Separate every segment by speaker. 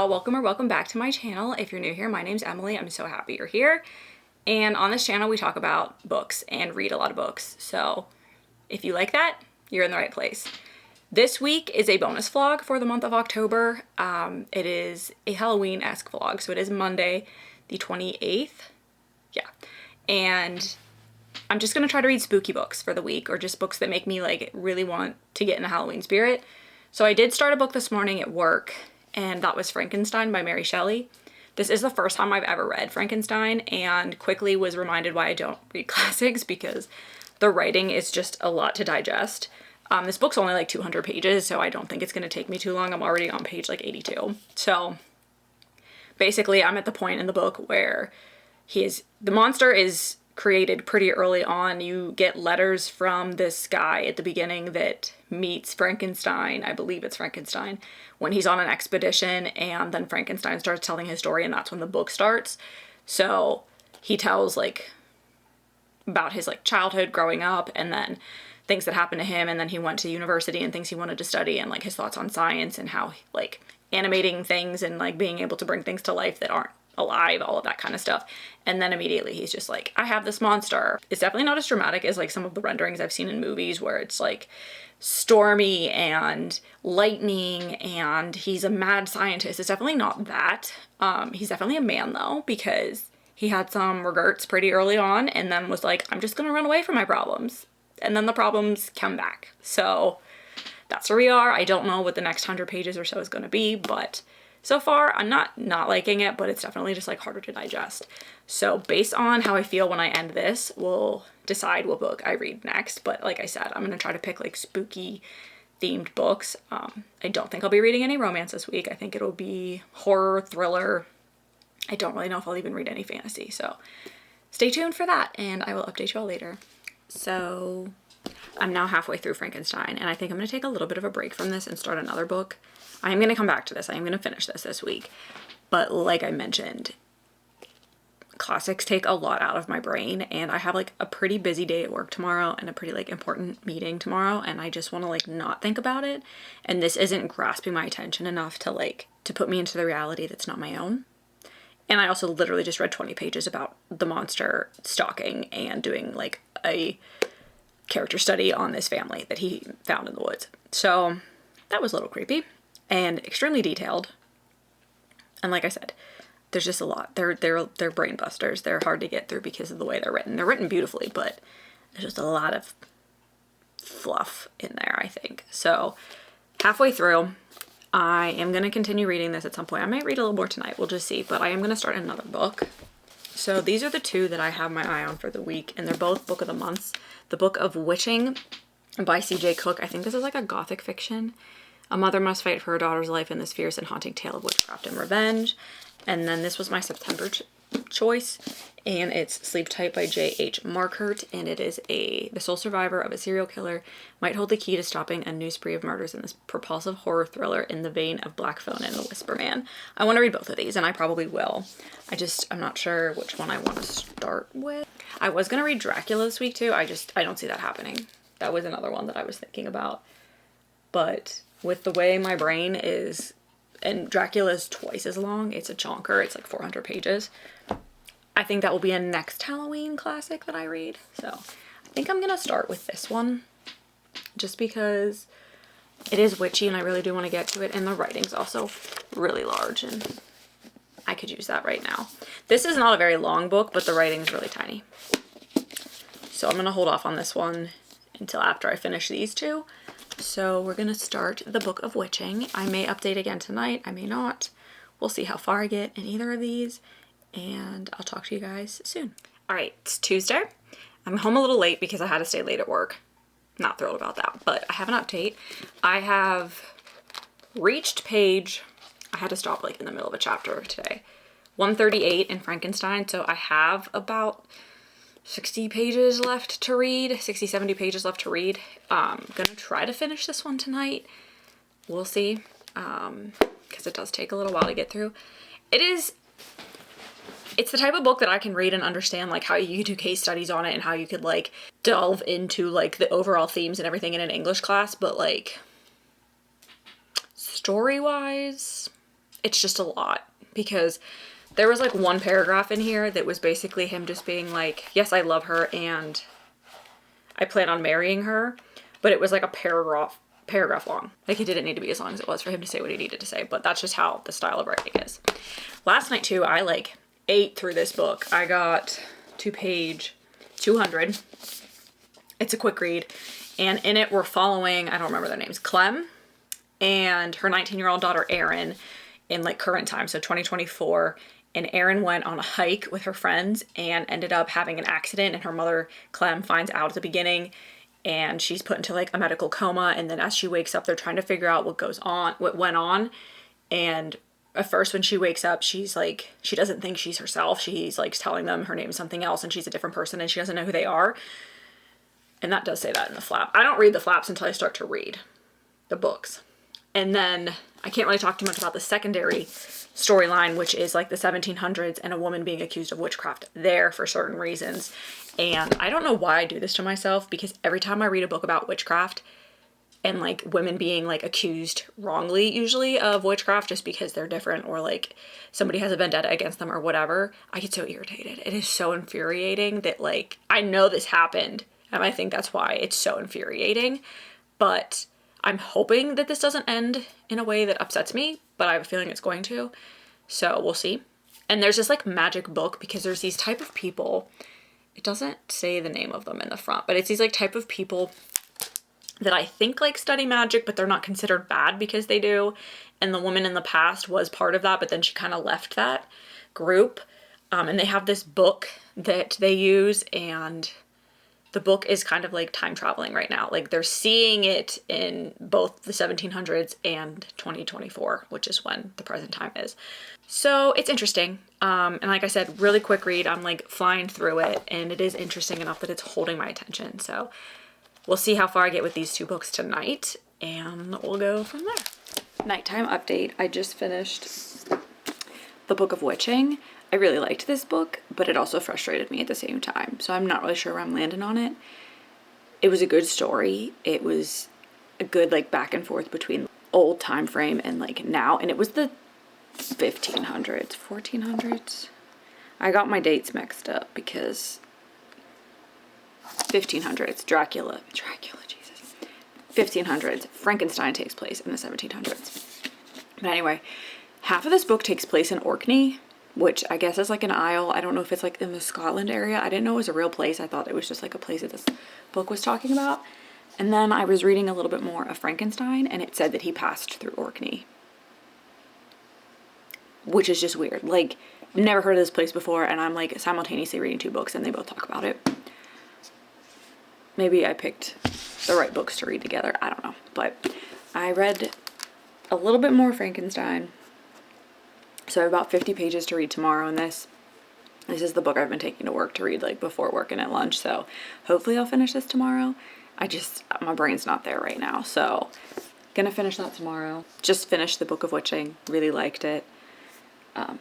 Speaker 1: y'all, welcome or welcome back to my channel. If you're new here, my name's Emily. I'm so happy you're here. And on this channel, we talk about books and read a lot of books. So if you like that, you're in the right place. This week is a bonus vlog for the month of October. It is a Halloween-esque vlog. So it is Monday, the 28th. Yeah. And I'm just going to try to read spooky books for the week, or just books that make me like really want to get in the Halloween spirit. So I did start a book this morning at work, and that was Frankenstein by Mary Shelley. This is the first time I've ever read Frankenstein, and quickly was reminded why I don't read classics, because the writing is just a lot to digest. This book's only like 200 pages, so I don't think it's going to take me too long. I'm already on page like 82. So basically I'm at the point in the book where the monster is created pretty early on. You get letters from this guy at the beginning that meets Frankenstein. I believe it's Frankenstein when he's on an expedition, and then Frankenstein starts telling his story, and that's when the book starts. So he tells like about his like childhood growing up, and then things that happened to him, and then he went to university and things he wanted to study, and like his thoughts on science and how like animating things and like being able to bring things to life that aren't alive, all of that kind of stuff. And then immediately he's just like, I have this monster. It's definitely not as dramatic as like some of the renderings I've seen in movies where it's like stormy and lightning and he's a mad scientist. It's definitely not that. He's definitely a man though, because he had some regrets pretty early on and then was like, I'm just gonna run away from my problems. And then the problems come back. So that's where we are. I don't know what the next 100 pages or so is gonna be, but so far, I'm not liking it, but it's definitely just like harder to digest. So based on how I feel when I end this, we'll decide what book I read next. But like I said, I'm gonna try to pick like spooky themed books. I don't think I'll be reading any romance this week. I think it'll be horror, thriller. I don't really know if I'll even read any fantasy. So stay tuned for that, and I will update you all later. So I'm now halfway through Frankenstein, and I think I'm gonna take a little bit of a break from this and start another book. I am going to come back to this. I am going to finish this week. But like I mentioned, classics take a lot out of my brain, and I have like a pretty busy day at work tomorrow and a pretty like important meeting tomorrow, and I just want to like not think about it. And this isn't grasping my attention enough to put me into the reality that's not my own. And I also literally just read 20 pages about the monster stalking and doing like a character study on this family that he found in the woods. So that was a little creepy. And extremely detailed. And like I said, there's just a lot. They're brain busters. They're hard to get through because of the way they're written. They're written beautifully, but there's just a lot of fluff in there, I think. So halfway through, I am going to continue reading this at some point. I might read a little more tonight. We'll just see. But I am going to start another book. So these are the two that I have my eye on for the week. And they're both book of the months. The Book of Witching by C.J. Cook. I think this is like a gothic fiction. A mother must fight for her daughter's life in this fierce and haunting tale of witchcraft and revenge. And then this was my September choice, and it's Sleep Tight by J.H. Markert, and it is the sole survivor of a serial killer might hold the key to stopping a new spree of murders in this propulsive horror thriller in the vein of Black Phone and The Whisper Man. I want to read both of these, and I probably will. I'm not sure which one I want to start with. I was going to read Dracula this week too. I don't see that happening. That was another one that I was thinking about. But with the way my brain is, and Dracula's twice as long, it's a chonker, it's like 400 pages. I think that will be a next Halloween classic that I read. So I think I'm gonna start with this one, just because it is witchy and I really do want to get to it, and the writing's also really large and I could use that right now. This is not a very long book, but the writing's really tiny. So I'm gonna hold off on this one until after I finish these two. So we're going to start the Book of Witching. I may update again tonight. I may not. We'll see how far I get in either of these. And I'll talk to you guys soon. All right, it's Tuesday. I'm home a little late because I had to stay late at work. Not thrilled about that, but I have an update. I have reached page, I had to stop like in the middle of a chapter today, 138 in Frankenstein. So I have about 60 pages left to read, 60, 70 pages left to read. I'm gonna try to finish this one tonight. We'll see, because it does take a little while to get through. It's the type of book that I can read and understand like how you do case studies on it and how you could like delve into like the overall themes and everything in an English class, but like story-wise, it's just a lot, because there was like one paragraph in here that was basically him just being like, yes, I love her and I plan on marrying her, but it was like a paragraph long. Like, it didn't need to be as long as it was for him to say what he needed to say, but that's just how the style of writing is. Last night too, I like ate through this book. I got to page 200. It's a quick read, and in it we're following, I don't remember their names, Clem and her 19-year-old daughter Erin in like current time, so 2024. And Erin went on a hike with her friends and ended up having an accident, and her mother Clem finds out at the beginning, and she's put into like a medical coma. And then as she wakes up, they're trying to figure out what went on. And at first when she wakes up, she's like, she doesn't think she's herself. She's like telling them her name is something else and she's a different person and she doesn't know who they are. And that does say that in the flap. I don't read the flaps until I start to read the books. And then I can't really talk too much about the secondary storyline, which is like the 1700s and a woman being accused of witchcraft there for certain reasons. And I don't know why I do this to myself, because every time I read a book about witchcraft and like women being like accused wrongly usually of witchcraft just because they're different, or like somebody has a vendetta against them or whatever, I get so irritated. It is so infuriating that like, I know this happened and I think that's why it's so infuriating, but I'm hoping that this doesn't end in a way that upsets me, but I have a feeling it's going to. So we'll see. And there's this like magic book, because there's these type of people, it doesn't say the name of them in the front, but it's these like type of people that I think like study magic, but they're not considered bad because they do. And the woman in the past was part of that, but then she kind of left that group. And they have this book that they use, and the book is kind of like time traveling right now. Like, they're seeing it in both the 1700s and 2024, which is when the present time is. So it's interesting. And like I said, really quick read. I'm like flying through it, and it is interesting enough that it's holding my attention. So we'll see how far I get with these two books tonight, and we'll go from there. Nighttime update. I just finished The Book of Witching. I really liked this book, but it also frustrated me at the same time. So I'm not really sure where I'm landing on it. It was a good story. It was a good like back and forth between old time frame and like now. And it was the 1500s, 1400s. I got my dates mixed up because 1500s, Dracula, Jesus. 1500s, Frankenstein takes place in the 1700s. But anyway, half of this book takes place in Orkney, which I guess is like an isle. I don't know if it's like in the Scotland area. I didn't know it was a real place. I thought it was just like a place that this book was talking about. And then I was reading a little bit more of Frankenstein, and it said that he passed through Orkney, which is just weird. Like, never heard of this place before, and I'm like simultaneously reading two books and they both talk about it. Maybe I picked the right books to read together. I don't know. But I read a little bit more Frankenstein. So I have about 50 pages to read tomorrow in this. This is the book I've been taking to work to read like before work and at lunch. So hopefully I'll finish this tomorrow. My brain's not there right now. So gonna finish that tomorrow. Just finished The Book of Witching. Really liked it. Not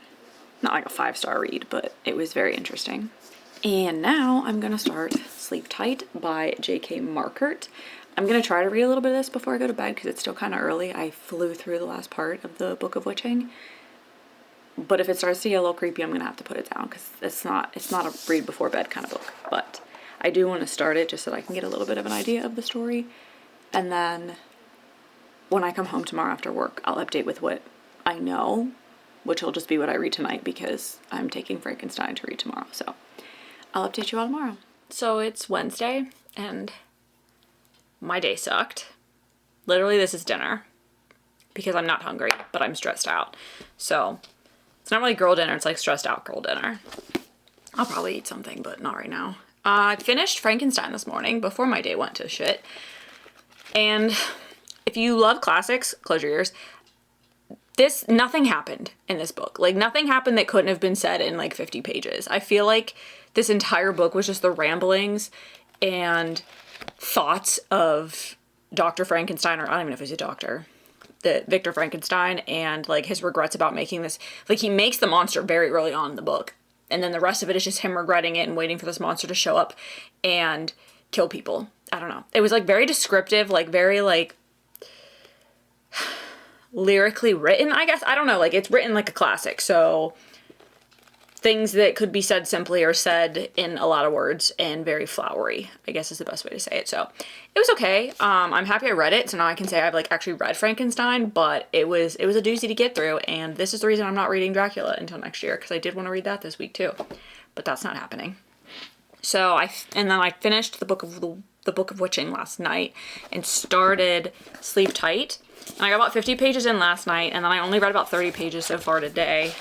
Speaker 1: like a 5-star read, but it was very interesting. And now I'm gonna start Sleep Tight by J.K. Markert. I'm gonna try to read a little bit of this before I go to bed because it's still kind of early. I flew through the last part of The Book of Witching. But if it starts to get a little creepy, I'm gonna have to put it down because it's not a read before bed kind of book. But I do want to start it just so that I can get a little bit of an idea of the story. And then when I come home tomorrow after work, I'll update with what I know, which will just be what I read tonight because I'm taking Frankenstein to read tomorrow. So I'll update you all tomorrow. So it's Wednesday and my day sucked. Literally, this is dinner because I'm not hungry, but I'm stressed out. So it's not really girl dinner. It's like stressed out girl dinner. I'll probably eat something, but not right now. I finished Frankenstein this morning before my day went to shit. And if you love classics, close your ears. Nothing happened in this book. Like, nothing happened that couldn't have been said in like 50 pages. I feel like this entire book was just the ramblings and thoughts of Dr. Frankenstein, or I don't even know if he's a doctor, the Victor Frankenstein, and like his regrets about making this. Like, he makes the monster very early on in the book, and then the rest of it is just him regretting it and waiting for this monster to show up and kill people. I don't know. It was like very descriptive, like very like lyrically written, I guess. I don't know, like it's written like a classic, so things that could be said simply are said in a lot of words and very flowery, I guess is the best way to say it. So it was okay. I'm happy I read it, so now I can say I've like actually read Frankenstein, but it was a doozy to get through, and this is the reason I'm not reading Dracula until next year, because I did want to read that this week too, but that's not happening. So then I finished the Book of Witching last night and started Sleep Tight, and I got about 50 pages in last night, and then I only read about 30 pages so far today.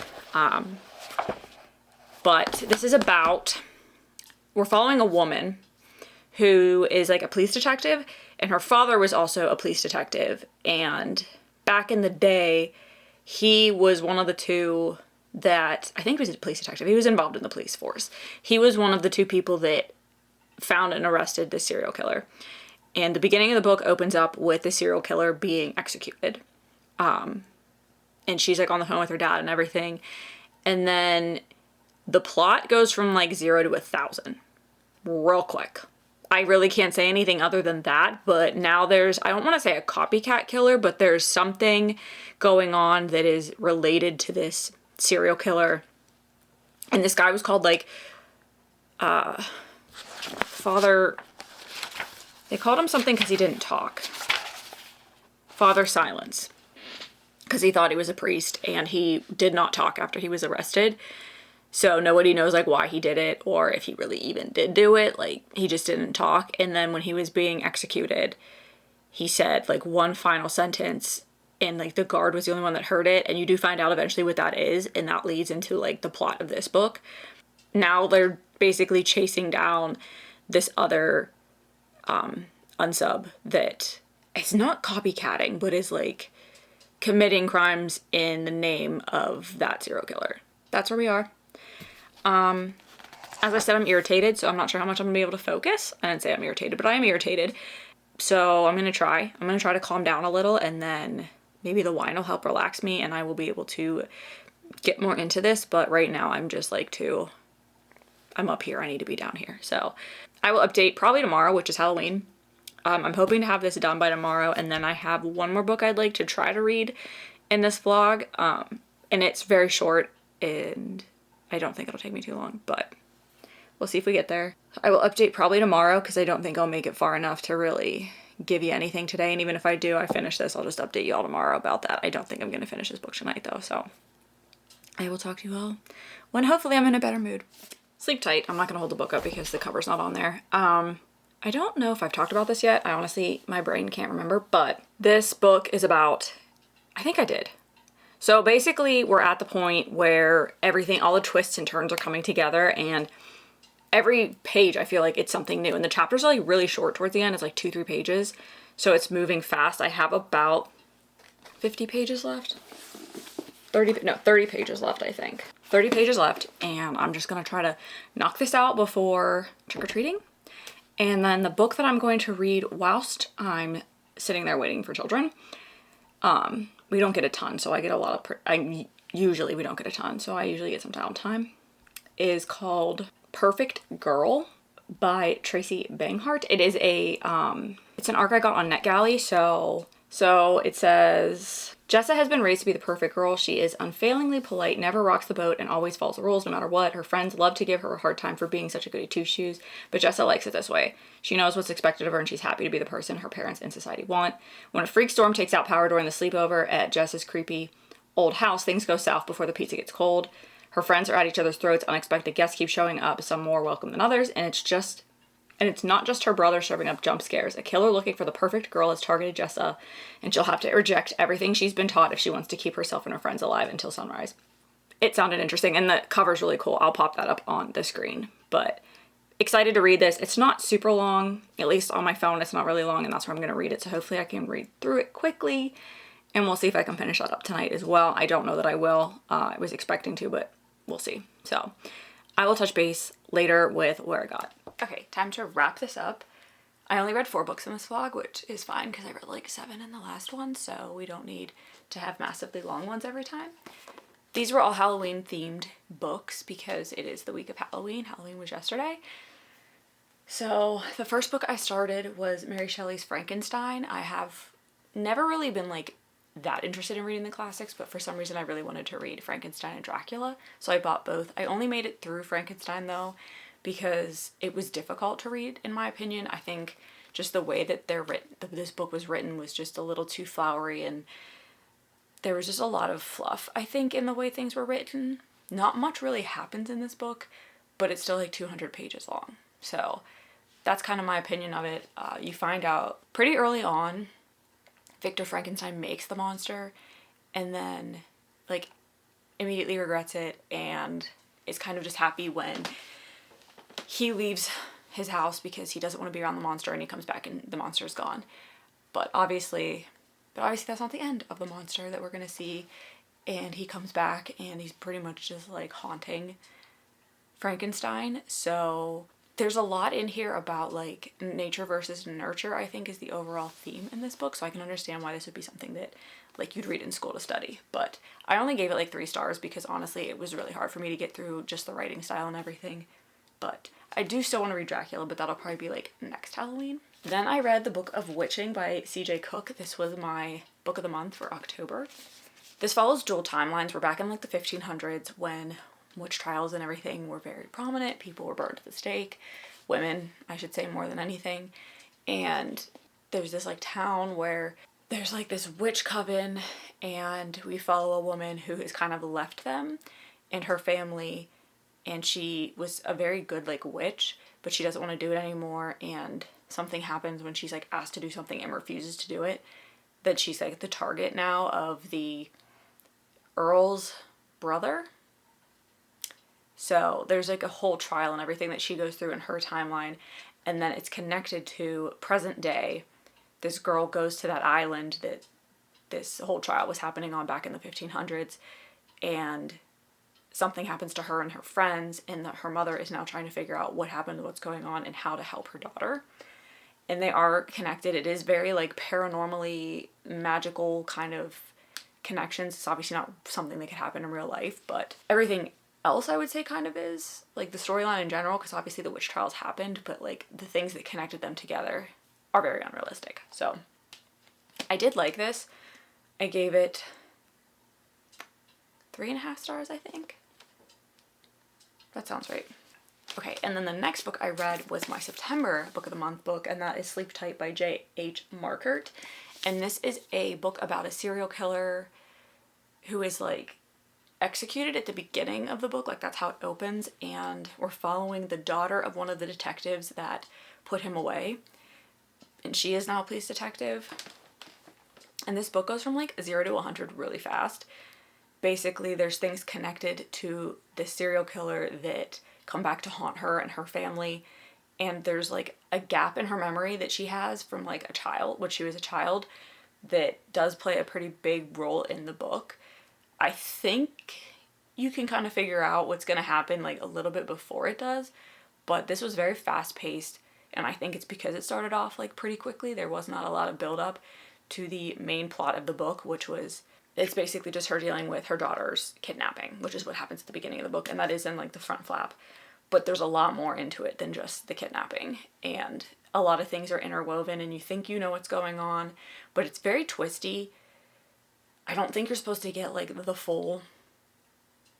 Speaker 1: But this is about, we're following a woman who is like a police detective, and her father was also a police detective. And back in the day, he was one of the two that, I think he was a police detective. He was involved in the police force. He was one of the two people that found and arrested the serial killer. And the beginning of the book opens up with the serial killer being executed. And she's like on the phone with her dad and everything. And then the plot goes from like 0 to 1,000 real quick. I really can't say anything other than that, but now there's, I don't want to say a copycat killer, but there's something going on that is related to this serial killer. And this guy was called like, Father, they called him something because he didn't talk. Father Silence. Because he thought he was a priest and he did not talk after he was arrested. So nobody knows like why he did it or if he really even did do it. Like he just didn't talk. And then when he was being executed, he said like one final sentence, and like the guard was the only one that heard it. And you do find out eventually what that is. And that leads into like the plot of this book. Now they're basically chasing down this other unsub that is not copycatting, but is like committing crimes in the name of that serial killer. That's where we are. As I said, I'm irritated, so I'm not sure how much I'm gonna be able to focus. I didn't say I'm irritated, but I am irritated. So I'm gonna try to calm down a little, and then maybe the wine will help relax me and I will be able to get more into this. But right now I'm just like I'm up here, I need to be down here. So I will update probably tomorrow, which is Halloween. I'm hoping to have this done by tomorrow, and then I have one more book I'd like to try to read in this vlog. And it's very short, and I don't think it'll take me too long, but we'll see if we get there. I will update probably tomorrow because I don't think I'll make it far enough to really give you anything today. And even if I do, I finish this, I'll just update you all tomorrow about that. I don't think I'm going to finish this book tonight though, so I will talk to you all when hopefully I'm in a better mood. Sleep Tight. I'm not going to hold the book up because the cover's not on there. I don't know if I've talked about this yet. I honestly, my brain can't remember, but this book is about, I think I did. So basically we're at the point where everything, all the twists and turns are coming together, and every page I feel like it's something new, and the chapters are like really short towards the end. It's like 2-3 pages. So it's moving fast. I have about 50 pages left. 30 pages left, I think. 30 pages left, and I'm just gonna try to knock this out before trick-or-treating. And then the book that I'm going to read whilst I'm sitting there waiting for children, we don't get a ton, so I get a lot of, usually we don't get a ton, so I usually get some downtime, is called Perfect Girl by Tracy Banghart. It is it's an arc I got on NetGalley, so it says, Jessa has been raised to be the perfect girl. She is unfailingly polite, never rocks the boat, and always follows the rules no matter what. Her friends love to give her a hard time for being such a goody two-shoes, but Jessa likes it this way. She knows what's expected of her, and she's happy to be the person her parents and society want. When a freak storm takes out power during the sleepover at Jessa's creepy old house, things go south before the pizza gets cold. Her friends are at each other's throats, unexpected guests keep showing up, some more welcome than others, and it's not just her brother serving up jump scares. A killer looking for the perfect girl has targeted Jessa, and she'll have to reject everything she's been taught if she wants to keep herself and her friends alive until sunrise. It sounded interesting, and the cover's really cool. I'll pop that up on the screen, but excited to read this. It's not super long, at least on my phone it's not really long, and that's where I'm going to read it, so hopefully I can read through it quickly, and we'll see if I can finish that up tonight as well. I don't know that I will. I was expecting to, but we'll see. So I will touch base later with where I got. Okay, time to wrap this up. I only read 4 books in this vlog, which is fine because I read like 7 in the last one, so we don't need to have massively long ones every time. These were all Halloween themed books because it is the week of Halloween. Halloween was yesterday. So the first book I started was Mary Shelley's Frankenstein. I have never really been like that interested in reading the classics, but for some reason I really wanted to read Frankenstein and Dracula, so I bought both. I only made it through Frankenstein though, because it was difficult to read in my opinion. I think just the way that this book was written was just a little too flowery, and there was just a lot of fluff, I think, in the way things were written. Not much really happens in this book, but it's still like 200 pages long. So that's kind of my opinion of it. You find out pretty early on Victor Frankenstein makes the monster and then like immediately regrets it and is kind of just happy when he leaves his house because he doesn't want to be around the monster, and he comes back and the monster is gone. But obviously that's not the end of the monster that we're going to see, and he comes back and he's pretty much just like haunting Frankenstein. So there's a lot in here about like nature versus nurture, I think, is the overall theme in this book. So I can understand why this would be something that like you'd read in school to study. But I only gave it like 3 stars because honestly it was really hard for me to get through just the writing style and everything. But I do still want to read Dracula, but that'll probably be like next Halloween. Then I read The Book of Witching by C.J. Cook. This was my book of the month for October. This follows dual timelines. We're back in like the 1500s when witch trials and everything were very prominent. People were burned at the stake. Women, I should say, more than anything. And there's this like town where there's like this witch coven, and we follow a woman who has kind of left them and her family, and she was a very good like witch, but she doesn't want to do it anymore, and something happens when she's like asked to do something and refuses to do it, that she's like the target now of the Earl's brother. So there's like a whole trial and everything that she goes through in her timeline, and then it's connected to present day. This girl goes to that island that this whole trial was happening on back in the 1500s, and something happens to her and her friends, and that her mother is now trying to figure out what happened, what's going on, and how to help her daughter. And they are connected. It is very like paranormally magical kind of connections. It's obviously not something that could happen in real life, but everything else I would say kind of is, like the storyline in general, because obviously the witch trials happened, but like the things that connected them together are very unrealistic. So I did like this. I gave it 3.5 stars, I think. That sounds right. Okay, and then the next book I read was my September book of the month book, and that is Sleep Tight by J.H. Markert. And this is a book about a serial killer who is like executed at the beginning of the book, like that's how it opens, and we're following the daughter of one of the detectives that put him away, and she is now a police detective. And this book goes from like 0 to 100 really fast. Basically there's things connected to this serial killer that come back to haunt her and her family, and there's like a gap in her memory that she has from like a child, when she was a child, that does play a pretty big role in the book. I think you can kind of figure out what's going to happen like a little bit before it does, but this was very fast paced, and I think it's because it started off like pretty quickly. There was not a lot of build up to the main plot of the book, which was, it's basically just her dealing with her daughter's kidnapping, which is what happens at the beginning of the book, and that is in like the front flap. But there's a lot more into it than just the kidnapping, and a lot of things are interwoven, and you think you know what's going on, but it's very twisty. I don't think you're supposed to get like the full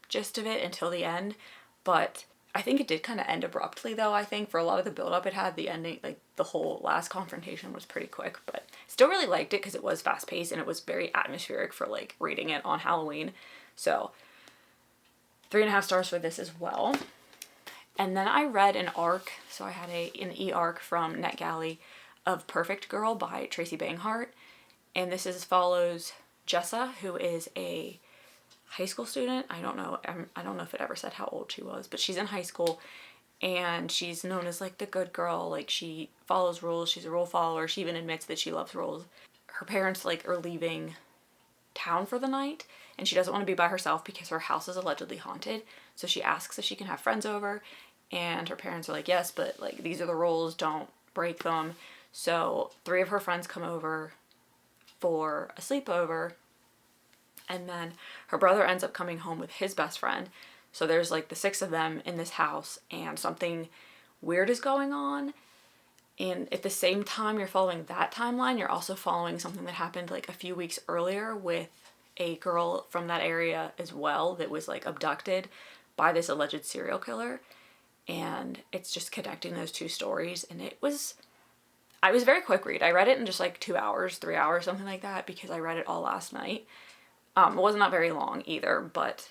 Speaker 1: gist of it until the end, but I think it did kind of end abruptly though. I think for a lot of the build up it had, the ending, like the whole last confrontation was pretty quick, but still really liked it because it was fast paced and it was very atmospheric for like reading it on Halloween. So 3.5 stars for this as well. And then I read an arc, so I had an e-arc from NetGalley of Perfect Girl by Tracy Banghart, and this follows Jessa, who is a high school student. I don't know if it ever said how old she was, but she's in high school, and she's known as like the good girl. Like she follows rules, she's a rule follower. She even admits that she loves rules. Her parents like are leaving town for the night, and she doesn't want to be by herself because her house is allegedly haunted. So she asks if she can have friends over, and her parents are like, yes, but like these are the rules, don't break them. So 3 of her friends come over for a sleepover, and then her brother ends up coming home with his best friend. So there's like the 6 of them in this house, and something weird is going on, And at the same time you're following that timeline, you're also following something that happened like a few weeks earlier with a girl from that area as well that was like abducted by this alleged serial killer. And it's just connecting those two stories. And it was a very quick read. I read it in just like 2 hours, 3 hours, something like that, because I read it all last night. It was not very long either, but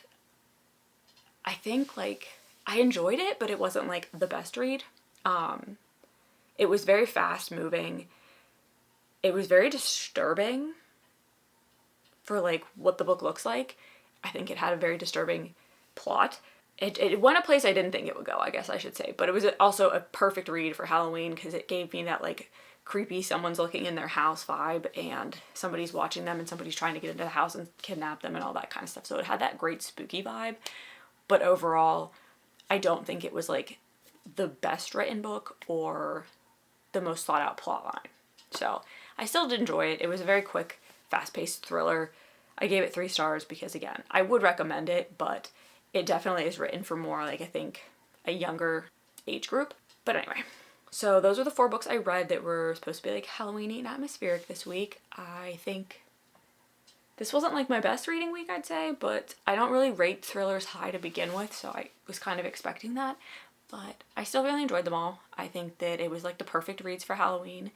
Speaker 1: I think like I enjoyed it, but it wasn't like the best read. It was very fast moving. It was very disturbing for like what the book looks like. I think it had a very disturbing plot. It went a place I didn't think it would go, I guess I should say. But it was also a perfect read for Halloween because it gave me that like creepy someone's looking in their house vibe and somebody's watching them and somebody's trying to get into the house and kidnap them and all that kind of stuff. So it had that great spooky vibe. But overall, I don't think it was like the best written book or the most thought out plot line. So I still did enjoy it. It was a very quick, fast-paced thriller. I gave it 3 stars because, again, I would recommend it, but it definitely is written for more, like, I think, a younger age group. But anyway, so those are the 4 books I read that were supposed to be, like, Halloween-y and atmospheric this week. I think this wasn't, like, my best reading week, I'd say, but I don't really rate thrillers high to begin with, so I was kind of expecting that. But I still really enjoyed them all. I think that it was, like, the perfect reads for Halloween,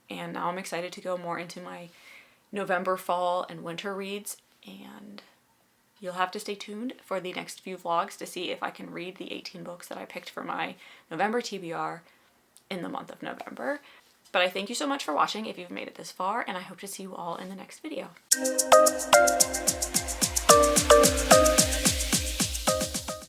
Speaker 1: and now I'm excited to go more into my November, fall, and winter reads, and you'll have to stay tuned for the next few vlogs to see if I can read the 18 books that I picked for my November TBR in the month of November. But I thank you so much for watching if you've made it this far, and I hope to see you all in the next video.